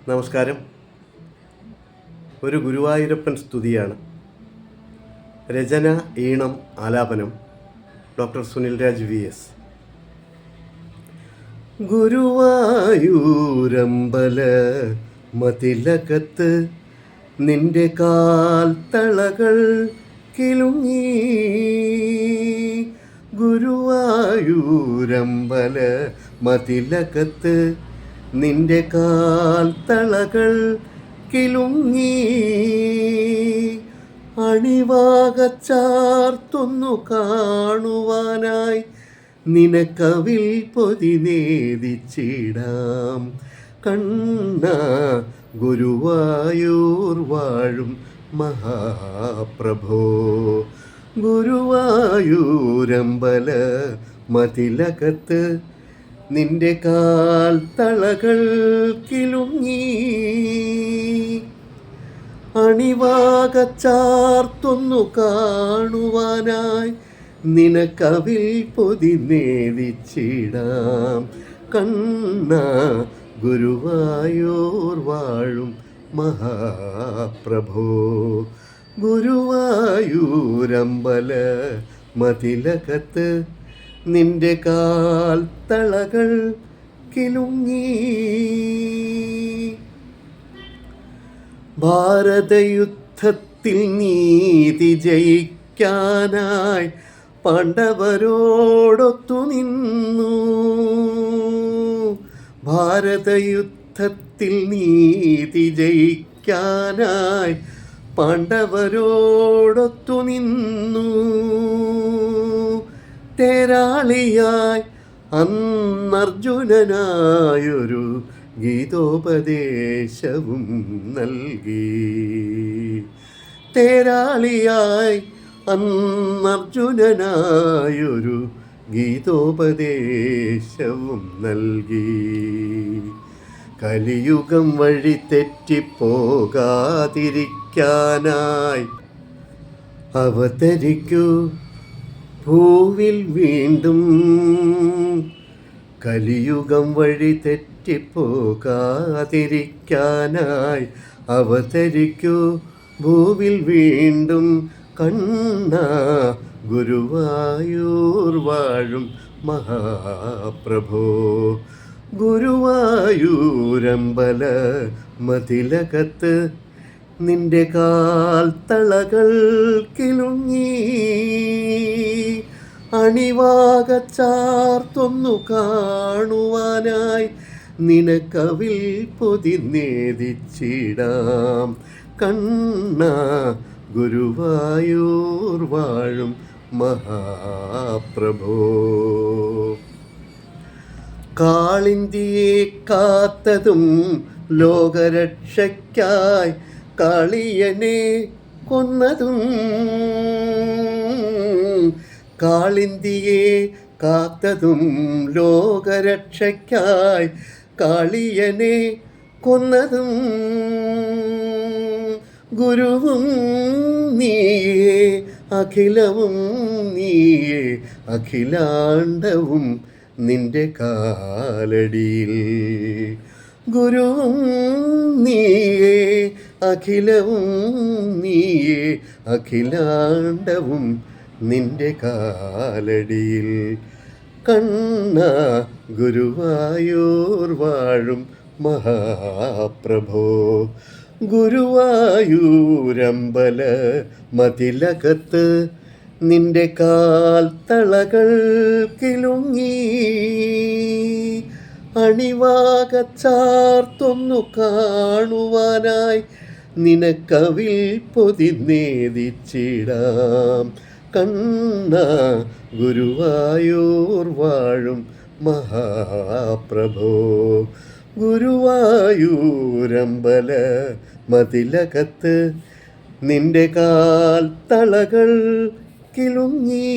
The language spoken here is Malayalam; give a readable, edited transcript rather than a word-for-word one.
നമസ്കാരം. ഒരു ഗുരുവായൂരപ്പൻ സ്തുതിയാണ്. രചന, ഈണം, ആലാപനം ഡോക്ടർ സുനിൽ രാജ് VS. ഗുരുവായൂരമ്പല മതിലകത്ത് നിന്റെ കാൽ തളകൾ കിലുങ്ങി. ഗുരുവായൂരമ്പല മതിലകത്ത് നിന്റെ കാൽ തളകൾ കിലുങ്ങി. അണിവാകച്ചാർത്തൊന്നു കാണുവാനായി നിനക്കവിൽ പൊതി നേദിച്ചിടാം. കണ്ണ ഗുരുവായൂർ വാഴും മഹാപ്രഭോ. ഗുരുവായൂരമ്പല മതിലകത്ത് നിന്റെ കാൽ തളകൾ കിലുങ്ങി. അണിവാകച്ചാർത്തൊന്നു കാണുവാനായി നിനക്കവിൽ പൊതി നേദിച്ചിടാം. കണ്ണ ഗുരുവായൂർ വാഴും മഹാപ്രഭോ. ഗുരുവായൂരമ്പല മതിലകത്ത് നിന്റെ കാൽ തളകൾ കിലുങ്ങി. ഭാരതയുദ്ധത്തിൽ നീതി ജയിക്കാനായി പാണ്ഡവരോടൊത്തു നിന്നു. ഭാരതയുദ്ധത്തിൽ നീതി ജയിക്കാനായി പാണ്ഡവരോടൊത്തു നിന്നു. തേരാളിയായി അന്നർജുനനായൊരു ഗീതോപദേശവും നൽകി. തേരാളിയായി അന്നർജുനനായൊരു ഗീതോപദേശവും നൽകി. കലിയുഗം വഴി തെറ്റിപ്പോകാതിരിക്കാനായി അവതരിക്കൂ ഭൂവിൽ വീണ്ടും. കലിയുഗം വഴി തെറ്റിപ്പോകാതിരിക്കാനായി അവതരിക്കൂ ഭൂവിൽ വീണ്ടും. കണ്ണ ഗുരുവായൂർ വാഴും മഹാപ്രഭോ. ഗുരുവായൂരമ്പല മതിലകത്ത് നിന്റെ കാൽ തളകൾ കിലുങ്ങി. അണിവാകച്ചാർത്തൊന്നു കാണുവാനായി നിനക്കവിൽ പൊതി നേദിച്ചിടാം. കണ്ണ ഗുരുവായൂർ വാഴും മഹാപ്രഭോ. കാളിന്തിയെ കാത്തതും ലോകരക്ഷയ്ക്കായി കാളിയനെ കൊന്നതും. കാളിന്തിയെ കാത്തതും ലോകരക്ഷയ്ക്കായി കാളിയനെ കൊന്നതും. ഗുരുവും നീയേ അഖിലവും നീയേ അഖിലാണ്ടവും നിന്റെ കാലടിയിൽ. ഗുരുവും നീയേ അഖിലവും നീയേ അഖിലാണ്ടവും നിന്റെ കാലടിയിൽ. കണ്ണ ഗുരുവായൂർ വാഴും മഹാപ്രഭോ. ഗുരുവായൂരമ്പല മതിലകത്ത് നിന്റെ കാൽ തളകൾ കിലുങ്ങി. അണിവാകച്ചാർത്തൊന്നു കാണുവാനായി നിനക്കവിൽ പൊതി നേദിച്ചിടാം. കണ്ണ ഗുരുവായൂർ വാഴും മഹാപ്രഭോ. ഗുരുവായൂരമ്പല മതിലകത്ത് നിന്റെ കാൽ തളകൾ കിലുങ്ങി.